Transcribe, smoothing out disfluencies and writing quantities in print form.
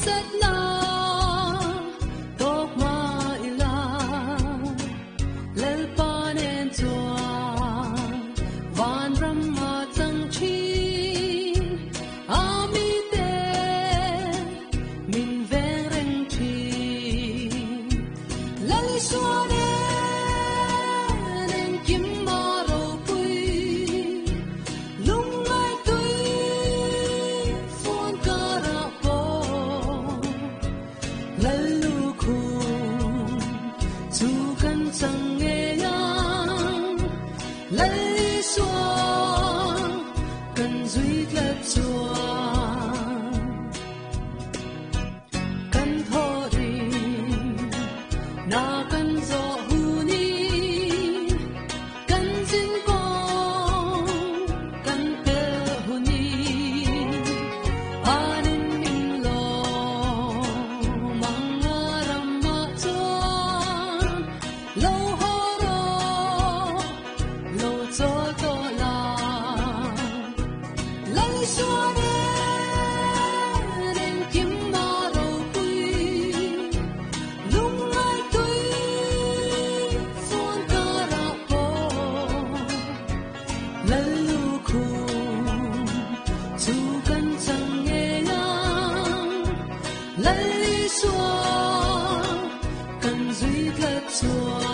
sat na tok ma ila lel panen tua van ram ma chang chi ami te min veng reng chi lal suane nen kim ma ro pui lung mai tui phun ka ra po lal lu khu chu kan chang nghe yang lal li suang kan zui tlap chuang kan tho ri na kan zo hu ni kan jin kong kan pe hu ni anin min lo mang ram ma chuang lo ho ro lo cho to la lai suan ren kim ma ro pui lung mai tui phun ka ra po lal lu khu chu kan chang nghe yang lal li suang kan zui tlap chuang